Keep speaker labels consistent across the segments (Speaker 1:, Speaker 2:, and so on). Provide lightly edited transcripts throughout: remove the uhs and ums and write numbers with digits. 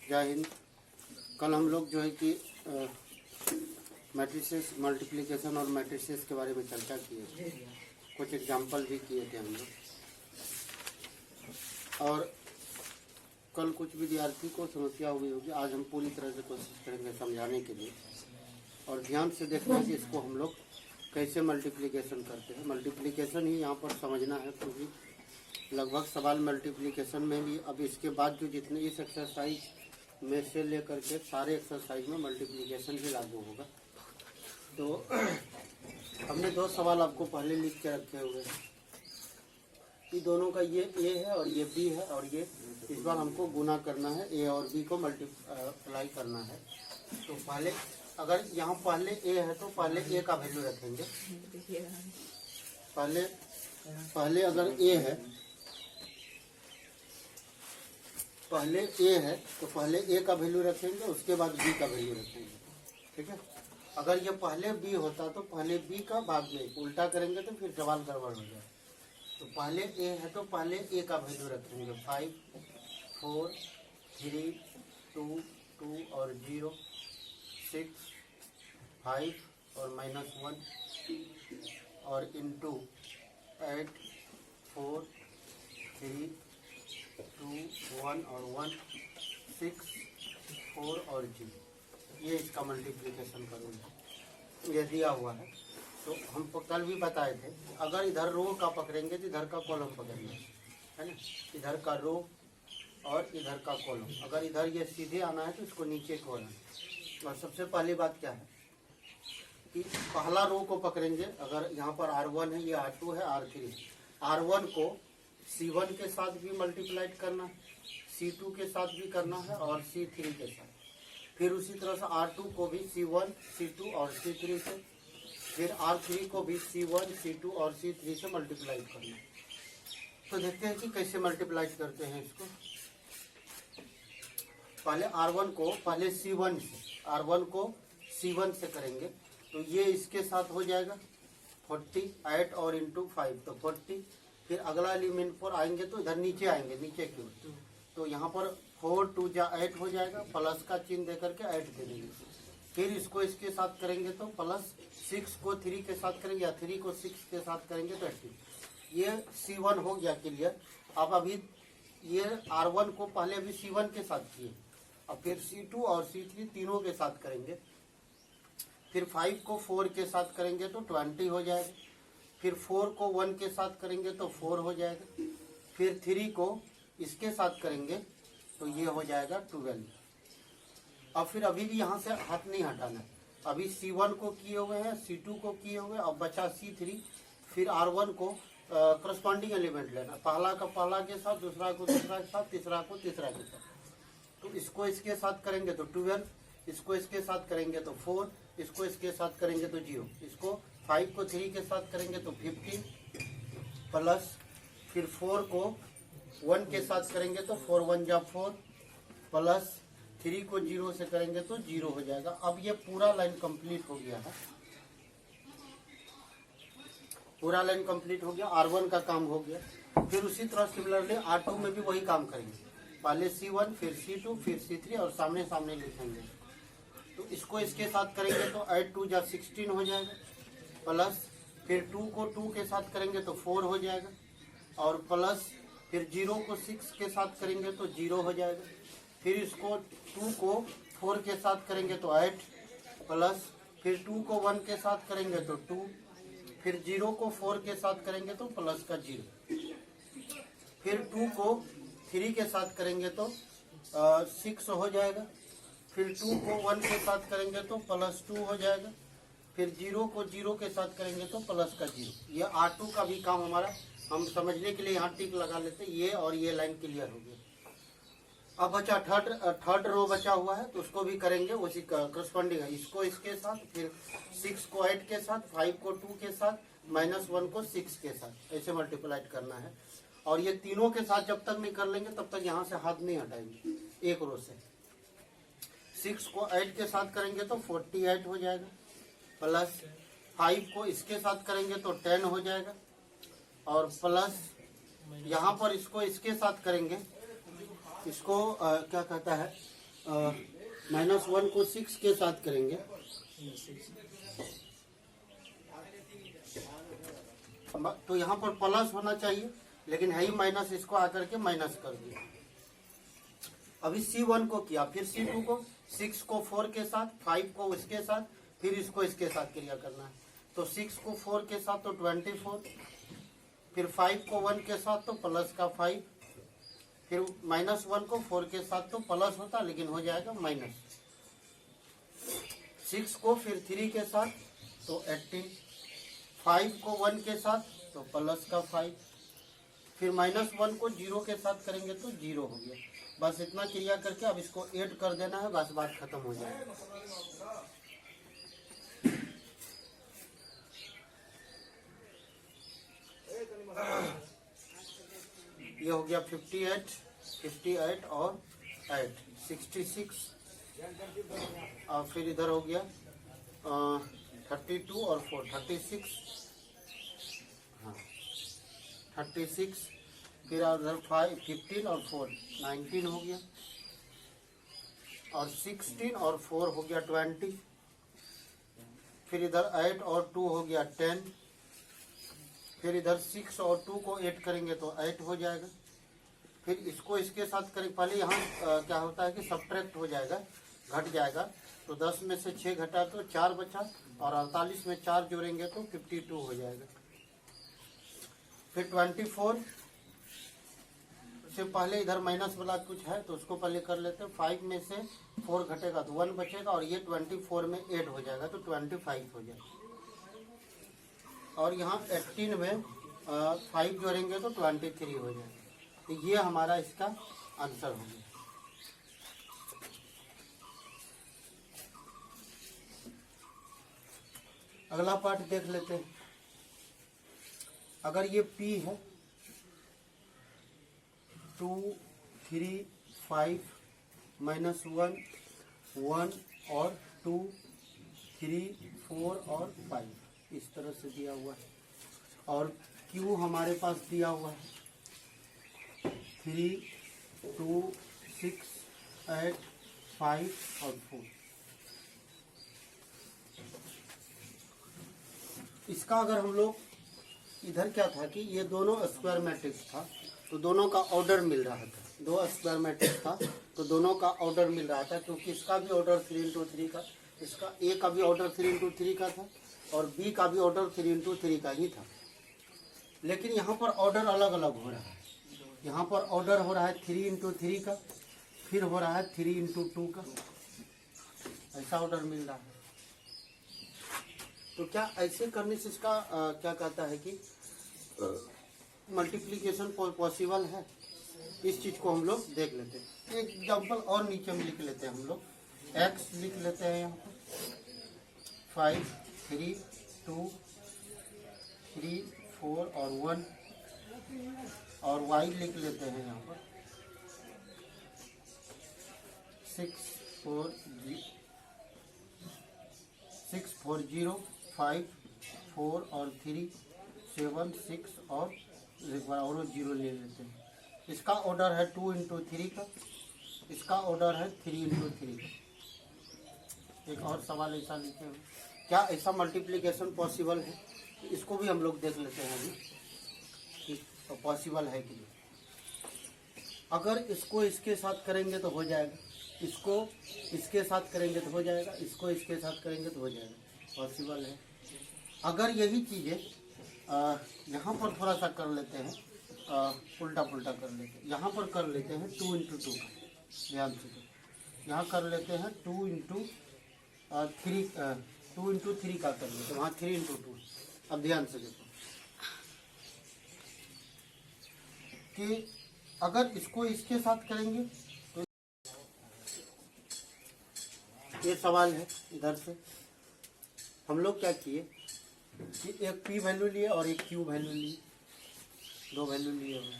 Speaker 1: जय हिंद। कल हम लोग जो है कि मैट्रिसेस मल्टीप्लिकेशन और मैट्रिसेस के बारे में चर्चा किए थे, कुछ एग्जाम्पल भी किए थे हम लोग। और कल कुछ विद्यार्थी को समस्या हुई होगी, आज हम पूरी तरह से कोशिश करेंगे समझाने के लिए और ध्यान से देखना कि इसको हम लोग कैसे मल्टीप्लिकेशन करते हैं। मल्टीप्लिकेशन ही यहाँ पर समझना है, क्योंकि लगभग सवाल मल्टीप्लिकेशन में भी अब इसके बाद जो जितने इस एक्सरसाइज में से लेकर के सारे एक्सरसाइज में मल्टीप्लिकेशन भी लागू होगा। तो हमने दो सवाल आपको पहले लिख के रखे हुए हैं कि दोनों का ये ए है और ये बी है, और ये इस बार हमको गुना करना है, ए और बी को मल्टीप्लाई करना है। तो पहले अगर यहाँ पहले ए है तो पहले ए का वैल्यू रखेंगे। पहले अगर ए है, पहले ए है तो पहले ए का वैल्यू रखेंगे, उसके बाद बी का वैल्यू रखेंगे। ठीक है। अगर ये पहले बी होता तो पहले बी का बाद में उल्टा करेंगे तो फिर सवाल गड़बड़ हो जाए। तो पहले ए है तो पहले ए का वैल्यू रखेंगे 5, 4, 3, 2, 2 और 0, 6, 5 और -1 और इंटू 8, 4, 3, 2, 1 और 1, 6, 4 और 0। ये इसका मल्टीप्लिकेशन करूँगा, ये दिया हुआ है। तो हम कल भी बताए थे, अगर इधर रो का पकड़ेंगे तो इधर का कॉलम पकड़ेंगे, है ना। इधर का रो और इधर का कॉलम। अगर इधर ये सीधे आना है तो इसको नीचे कॉलम। और सबसे पहली बात क्या है कि पहला रो को पकड़ेंगे। अगर यहाँ पर R1 है, ये R2 है, R3। R1 को C1 के साथ भी मल्टीप्लाइड करना है, C2 के साथ भी करना है और C3 के साथ। फिर उसी तरह से R2 को भी C1, C2 और C3 से, फिर R3 को भी C1, C2 और C3 से मल्टीप्लाइड करना है। तो देखते हैं कि कैसे मल्टीप्लाइड करते हैं इसको। पहले R1 को पहले C1 से, R1 को C1 से करेंगे तो ये इसके साथ हो जाएगा 48 और इंटू 5 तो 40। फिर अगला एलिमेंट पर आएंगे तो इधर नीचे आएंगे, नीचे की ओर। तो यहाँ पर 4 2 जा 8 हो जाएगा, प्लस का चिन्ह दे करके 8 दे देंगे। फिर इसको इसके साथ करेंगे तो प्लस 6 को 3 के साथ करेंगे या 3 को 6 के साथ करेंगे तो 18। ये C1 हो गया क्लियर। अब अभी ये R1 को पहले अभी C1 के साथ किए, अब फिर C2 और C3 तीनों के साथ करेंगे। फिर 5 को 4 के साथ करेंगे तो 20 हो जाएगा। फिर 4 को 1 के साथ करेंगे तो 4 हो जाएगा। फिर 3 को इसके साथ करेंगे तो ये हो जाएगा 12। अब फिर अभी भी यहाँ से हाथ नहीं हटाना है। अभी C1 को किए हुए हैं, C2 को किए हुए, अब बचा C3। फिर R1 को करस्पॉन्डिंग एलिमेंट लेना, पहला का पहला के साथ, दूसरा को दूसरा के साथ, तीसरा को तीसरा के साथ। तो इसको इसके साथ करेंगे तो 12, इसको इसके साथ करेंगे तो 4, इसको इसके साथ करेंगे तो 0, इसको 5 को 3 के साथ करेंगे तो 15 प्लस, फिर 4 को 1 के साथ करेंगे तो 4 1 जा 4 प्लस 3 को 0 से करेंगे तो 0 हो जाएगा। अब ये पूरा लाइन कंप्लीट हो गया है, पूरा लाइन कंप्लीट हो गया। R1 का काम हो गया। फिर उसी तरह सिमिलरली R2 में भी वही काम करेंगे, पहले C1 फिर C2 फिर C3 और सामने सामने लिखेंगे। तो इसको इसके साथ करेंगे तो 8 2 जा 16 हो जाएगा, प्लस फिर 2 को 2 के साथ करेंगे तो 4 हो जाएगा, और प्लस फिर 0 को 6 के साथ करेंगे तो 0 हो जाएगा। फिर इसको 2 को 4 के साथ करेंगे तो 8 प्लस, फिर 2 को 1 के साथ करेंगे तो 2, फिर 0 को 4 के साथ करेंगे तो प्लस का 0, फिर 2 को 3 के साथ करेंगे तो 6 हो जाएगा। फिर 2 को 1 के साथ करेंगे तो प्लस 2 हो जाएगा। फिर 0 को 0 के साथ करेंगे तो प्लस का 0। ये R2 का भी काम हमारा, हम समझने के लिए यहाँ टिक लगा लेते, ये और ये लाइन क्लियर हो गई। अब बचा थर्ड रो बचा हुआ है, तो उसको भी करेंगे उसी करस्पॉन्डिंग है। इसको इसके साथ, फिर 6 को 8 के साथ, 5 को 2 के साथ, -1 को 6 के साथ, ऐसे मल्टीप्लाइड करना है। और ये तीनों के साथ जब तक नहीं कर लेंगे तब तक यहाँ से हाथ नहीं हटाएंगे एक रो से। 6 को 8 के साथ करेंगे तो 48 हो जाएगा, प्लस 5 को इसके साथ करेंगे तो 10 हो जाएगा, और प्लस यहाँ पर इसको इसके साथ करेंगे, इसको क्या कहता है -1 को 6 के साथ करेंगे तो यहाँ पर प्लस होना चाहिए, लेकिन है ही माइनस, इसको आकर के माइनस कर दिया। अभी C1 को किया, फिर C2 को 6 को 4 के साथ, 5 को उसके साथ, फिर इसको इसके साथ क्रिया करना है। तो 6 को 4 के साथ तो 24, फिर 5 को 1 के साथ तो प्लस का 5, फिर -1 को 4 के साथ तो प्लस होता, लेकिन हो जाएगा माइनस। 6 को फिर 3 के साथ तो 18, 5 को 1 के साथ तो प्लस का 5, फिर -1 को 0 के साथ करेंगे तो 0 हो गया। बस इतना क्रिया करके अब इसको ऐड कर देना है, बस बात खत्म हो जाएगा। ये हो गया 58 और 8 66, और फिर इधर हो गया 32 और 4 36, हाँ 36, फिर उधर 15 और 4 19 हो गया, और 16 और 4 हो गया 20, फिर इधर 8 और 2 हो गया 10, फिर इधर 6 और 2 को 8 करेंगे तो 8 हो जाएगा। फिर इसको इसके साथ करें, पहले यहाँ क्या होता है कि सब्ट्रैक्ट हो जाएगा, घट जाएगा, तो 10 में से 6 घटा तो 4 बचा, और 48 में 4 जोड़ेंगे तो 52 हो जाएगा। फिर 24 से पहले इधर माइनस वाला कुछ है तो उसको पहले कर लेते हैं। 5 में से 4 घटेगा तो 1 बचेगा, और ये 24 में 8 हो जाएगा तो 25 हो जाएगा। और यहाँ 18 में 5 जोड़ेंगे तो 23 हो जाएगा। तो ये हमारा इसका आंसर हो गया। अगला पार्ट देख लेते हैं। अगर ये P है 2 3 5 -1 1 और 2 3 4 और 5 इस तरह से दिया हुआ है, और Q हमारे पास दिया हुआ है 3 2 6 8 5 और 4। इसका अगर हम लोग इधर क्या था कि ये दोनों स्क्वायर मैट्रिक्स था तो दोनों का ऑर्डर मिल रहा था, 2 स्क्वायर मैट्रिक्स था तो दोनों का ऑर्डर मिल रहा था, क्योंकि इसका भी ऑर्डर 3×3 का, इसका A का भी ऑर्डर 3×3 का था और B का भी ऑर्डर 3×3 का ही था। लेकिन यहाँ पर ऑर्डर अलग अलग हो रहा है। यहाँ पर ऑर्डर हो रहा है 3×3 का, फिर हो रहा है 3×2 का, ऐसा ऑर्डर मिल रहा है। तो क्या ऐसे करने से इसका क्या कहता है कि मल्टीप्लिकेशन पॉसिबल है? इस चीज को हम लोग देख लेते हैं। एक एग्जाम्पल और नीचे में लिख लेते हैं हम लोग, x लिख लेते हैं यहाँ पर 5 3 2 3 4 और 1, और y लिख लेते हैं यहाँ पर 6 4 0 5 4 और 3 7 6 और 0 ले लेते हैं। इसका ऑर्डर है 2×3 का, इसका ऑर्डर है 3×3 का। एक और सवाल ऐसा लिखे हुए, क्या ऐसा मल्टीप्लिकेशन पॉसिबल है? इसको भी हम लोग देख लेते हैं अभी कि तो पॉसिबल है कि नहीं। अगर इसको इसके साथ करेंगे तो हो जाएगा, इसको इसके साथ करेंगे तो हो जाएगा, इसको इसके साथ करेंगे तो हो जाएगा, पॉसिबल है। अगर यही चीज़ें यहाँ पर थोड़ा सा कर लेते हैं, उल्टा पुल्टा कर लेते हैं, यहाँ पर कर लेते हैं 2×2 का, ध्यान से यहाँ कर लेते हैं 2×3 का कर लेते हैं, वहाँ 3×2। अब ध्यान से देखो कि अगर इसको इसके साथ करेंगे तो ये सवाल है। इधर से हम लोग क्या किए कि एक P वैल्यू लिए और एक Q वैल्यू लिए, 2 वैल्यू लिए हुए।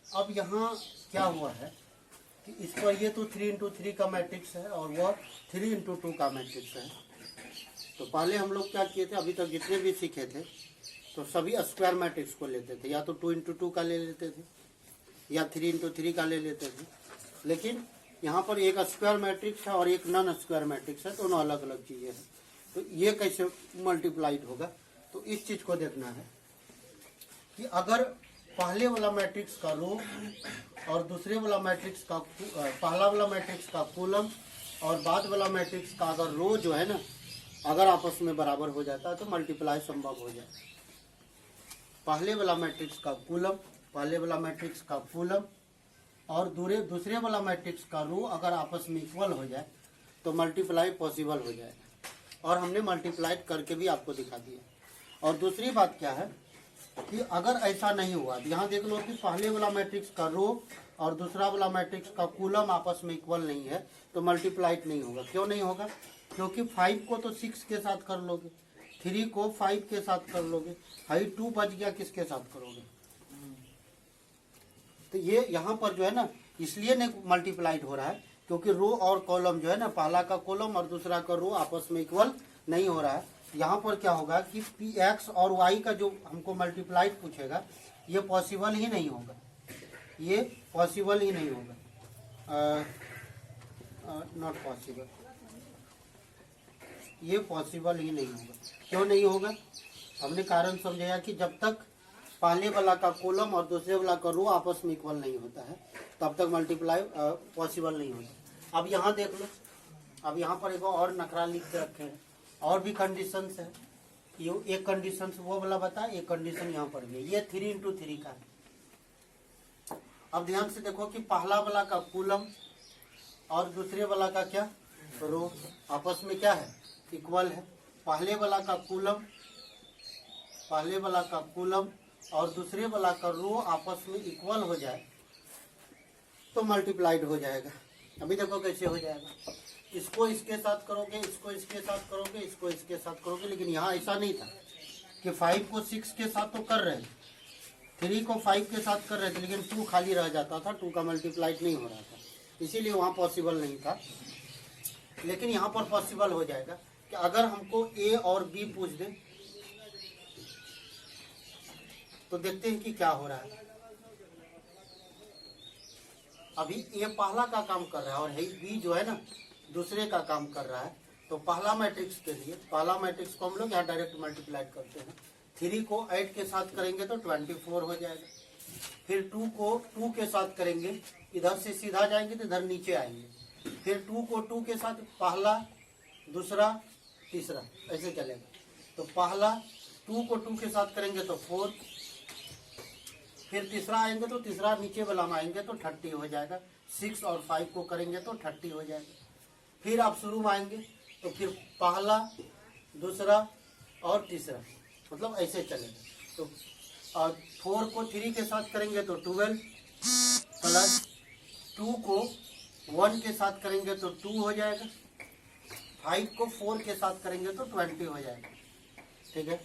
Speaker 1: अब यहाँ क्या हुआ है कि इसका ये तो 3×3 का मैट्रिक्स है और वह 3×2 का मैट्रिक्स है। तो पहले हम लोग क्या किए थे, अभी तक जितने भी सीखे थे तो सभी स्क्वायर मैट्रिक्स को लेते थे, या तो 2×2 का ले लेते थे या 3×3 का ले लेते थे, लेकिन यहाँ पर एक स्क्वायर मैट्रिक्स है और एक नॉन स्क्वायर मैट्रिक्स है, दोनों अलग अलग चीजें हैं। तो ये कैसे मल्टीप्लाइड होगा, तो इस चीज को देखना है कि अगर पहले वाला मैट्रिक्स का रो और दूसरे वाला मैट्रिक्स का पहला वाला मैट्रिक्स का कॉलम और बाद वाला मैट्रिक्स का अगर रो जो है ना अगर आपस में बराबर हो जाता है तो मल्टीप्लाई संभव हो जाए। पहले वाला मैट्रिक्स का कॉलम, पहले वाला मैट्रिक्स का कॉलम और दूसरे वाला मैट्रिक्स का रो अगर आपस में इक्वल हो जाए तो मल्टीप्लाई पॉसिबल हो जाएगा। और हमने मल्टीप्लाइड करके भी आपको दिखा दिया। और दूसरी बात क्या है कि अगर ऐसा नहीं हुआ, यहाँ देख लो कि पहले वाला मैट्रिक्स का रो और दूसरा वाला मैट्रिक्स का कॉलम आपस में इक्वल नहीं है तो मल्टीप्लाइड नहीं होगा। क्यों नहीं होगा? क्योंकि 5 को तो 6 के साथ कर लोगे, 3 को 5 के साथ कर लोगे, 2 बच गया, किसके साथ करोगे? तो ये यहाँ पर जो है ना इसलिए नहीं मल्टीप्लाइड हो रहा है क्योंकि रो और कॉलम जो है ना पहला का कॉलम और दूसरा का रो आपस में इक्वल नहीं हो रहा है। यहाँ पर क्या होगा कि x और y का जो हमको मल्टीप्लाइड पूछेगा ये पॉसिबल ही नहीं होगा, ये पॉसिबल ही नहीं होगा, नॉट पॉसिबल, ये पॉसिबल ही नहीं होगा। क्यों नहीं होगा? हमने कारण समझाया कि जब तक पहले वाला का कॉलम और दूसरे वाला का रो आपस में इक्वल नहीं होता है तब तक मल्टीप्लाई पॉसिबल नहीं होता। अब यहाँ देख लो, अब यहाँ पर एक और नखरा लिख के रखे हैं, और भी कंडीशंस है। ये एक कंडीशन वो वाला बता, एक कंडीशन यहाँ पर भी, ये 3 into 3 का है। अब ध्यान से देखो कि पहला वाला का कॉलम और दूसरे वाला का क्या रो आपस में क्या है, इक्वल है। पहले वाला का कॉलम और दूसरे वाला का रो आपस में इक्वल हो जाए तो मल्टीप्लाइड हो जाएगा। अभी देखो कैसे हो जाएगा, इसको इसके साथ करोगे, इसको इसके साथ करोगे, इसको इसके साथ करोगे, लेकिन यहाँ ऐसा नहीं था कि 5 को 6 के साथ तो कर रहे थे, 3 को 5 के साथ कर रहे थे, लेकिन 2 खाली रह जाता था, 2 का मल्टीप्लाइड नहीं हो रहा था, इसीलिए वहाँ पॉसिबल नहीं था। लेकिन यहाँ पर पॉसिबल हो जाएगा कि अगर हमको ए और बी पूछ दे तो देखते हैं कि क्या हो रहा है। अभी ए पहला का काम कर रहा है और बी जो है ना दूसरे का काम कर रहा है। तो पहला मैट्रिक्स के लिए पहला मैट्रिक्स को हम लोग यहाँ डायरेक्ट मल्टीप्लाइड करते हैं। 3 को 8 के साथ करेंगे तो 24 हो जाएगा। फिर 2 को 2 के साथ करेंगे, इधर से सीधा जाएंगे तो इधर नीचे आएंगे। फिर 2 को 2 के साथ पहला, दूसरा, तीसरा, ऐसे चलेगा। तो पहला 2 को 2 के साथ करेंगे तो 4, फिर तीसरा आएंगे तो तीसरा नीचे वाला में आएंगे तो 30 हो जाएगा। 6 और 5 को करेंगे तो 30 हो जाएगा। फिर आप शुरू में आएंगे तो फिर पहला, दूसरा और तीसरा, मतलब ऐसे चलेगा। तो और 4 को 3 के साथ करेंगे तो 12 प्लस 2 को 1 के साथ करेंगे तो 2 हो जाएगा। 5 को 4 के साथ करेंगे तो 20 हो जाएगा, ठीक है।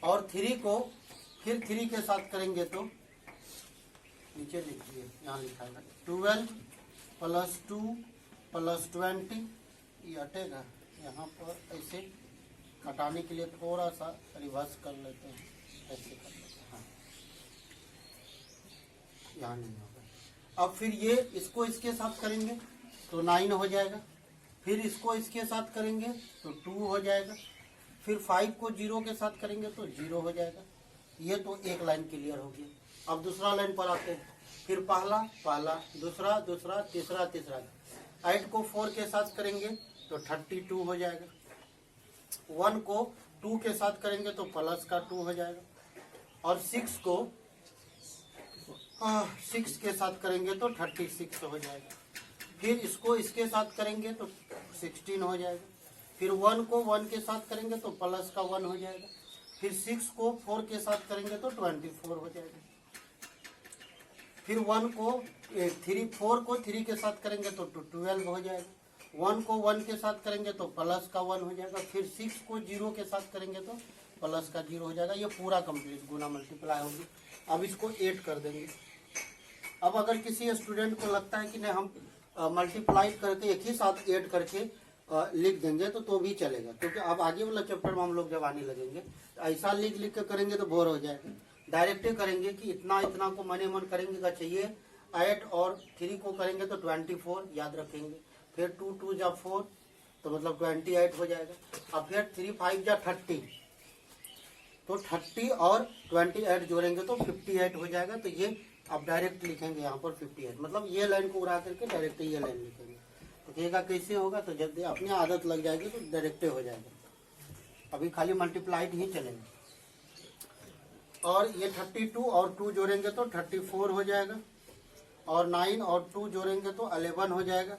Speaker 1: और 3 को फिर 3 के साथ करेंगे तो नीचे लिखिए, यहाँ लिखा है 12 प्लस 2 प्लस 20, ये हटेगा। यहाँ पर ऐसे हटाने के लिए थोड़ा सा रिवर्स कर लेते हैं, ऐसे कर लेते हैं, हाँ, यहाँ नहीं होगा। अब फिर ये इसको इसके साथ करेंगे तो 9 हो जाएगा। फिर इसको इसके साथ करेंगे तो 2 हो जाएगा। फिर 5 को 0 के साथ करेंगे तो 0 हो जाएगा। ये तो एक लाइन क्लियर होगी। अब दूसरा लाइन पर आते हैं। फिर पहला पहला, दूसरा दूसरा, तीसरा तीसरा। 8 को 4 के साथ करेंगे तो 32 हो जाएगा। 1 को 2 के साथ करेंगे तो प्लस का 2 हो जाएगा। और 6 को 6 के साथ करेंगे तो 36 हो जाएगा। फिर इसको इसके साथ करेंगे तो 16 हो जाएगा। फिर 1 को 1 के साथ करेंगे तो प्लस का 1 हो जाएगा। फिर 6 को 4 के साथ करेंगे तो 24 हो जाएगा। फिर 4 को 3 के साथ करेंगे तो 12 हो जाएगा। 1 को 1 के साथ करेंगे तो प्लस का 1 हो जाएगा। फिर 6 को 0 के साथ करेंगे तो प्लस का 0 हो जाएगा। ये पूरा कंप्लीट गुना मल्टीप्लाई होगी। अब इसको 8 कर देंगे। अब अगर किसी स्टूडेंट को लगता है कि नहीं हम मल्टीप्लाई करके एक ही साथ 8 करके लिख देंगे तो भी चलेगा, क्योंकि अब आगे वाला चैप्टर में हम लोग जब आने लगेंगे ऐसा लिख के करेंगे तो बोर हो जाएगा। डायरेक्ट करेंगे कि इतना इतना को मने मन करेंगे का चाहिए 8 और 3 को करेंगे तो 24 याद रखेंगे। फिर 2 2 जा 4 तो मतलब 28 हो जाएगा। अब फिर 3 5 जा 30 तो 30 और 28 जोड़ेंगे तो 58 हो जाएगा। तो ये आप डायरेक्ट लिखेंगे यहाँ पर 58, मतलब ये लाइन को उड़ा करके डायरेक्ट ये लाइन लिखेंगे। तो कहेगा कैसे होगा, तो जब अपनी आदत लग जाएगी तो डायरेक्ट हो जाएगा। अभी खाली मल्टीप्लाइड ही चलेंगे। और ये 32 और 2 जोड़ेंगे तो 34 हो जाएगा। और 9 और 2 जोड़ेंगे तो 11 हो जाएगा।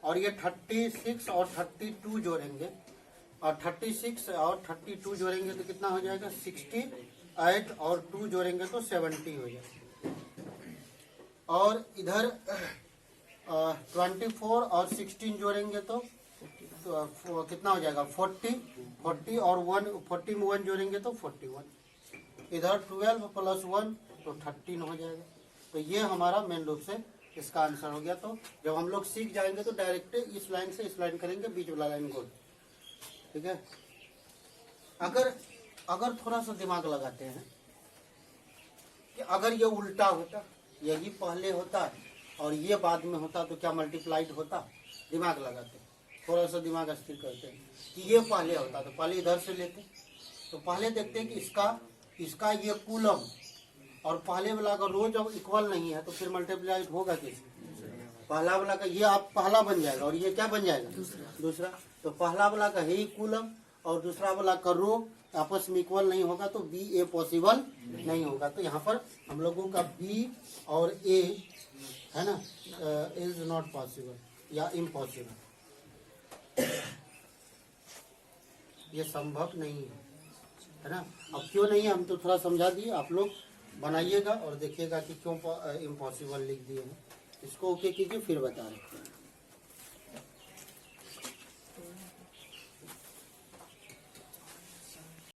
Speaker 1: और ये 36 और 32 जोड़ेंगे, और 36 और 32 जोड़ेंगे तो कितना हो जाएगा 68, और 2 जोड़ेंगे तो 70 हो जाएगा। और इधर 24 और 16 जोड़ेंगे तो कितना हो जाएगा 40 और 40 में 1 जोड़ेंगे तो 41। इधर 12 प्लस 1 तो 13 हो जाएगा। तो ये हमारा मेन रूप से इसका आंसर हो गया। तो जब हम लोग सीख जाएंगे तो डायरेक्ट इस लाइन से इस लाइन करेंगे, बीच वाला लाइन को, ठीक है। अगर थोड़ा सा दिमाग लगाते हैं कि अगर ये उल्टा होता, यही पहले होता और ये बाद में होता तो क्या मल्टीप्लाइड होता। दिमाग लगाते, थोड़ा सा दिमाग स्थिर करते हैं कि ये पहले होता तो पहले इधर से लेते। तो पहले देखते हैं कि इसका ये कूलम और पहले वाला का रो जब इक्वल नहीं है तो फिर मल्टीप्लाइड होगा कैसे। पहला वाला का ये आप पहला बन जाएगा और ये क्या बन जाएगा दूसरा। तो पहला वाला का है कूलम और दूसरा वाला का रो आपस में इक्वल नहीं होगा तो बी ए पॉसिबल नहीं होगा। तो यहाँ पर हम लोगों का बी और ए है ना इज नॉट पॉसिबल या इम्पॉसिबल, ये संभव नहीं है ना। अब क्यों नहीं है हम तो थोड़ा समझा दिए, आप लोग बनाइएगा और देखिएगा कि क्यों इम्पॉसिबल लिख दिए हैं। इसको ओके कीजिए फिर बता रहे हैं।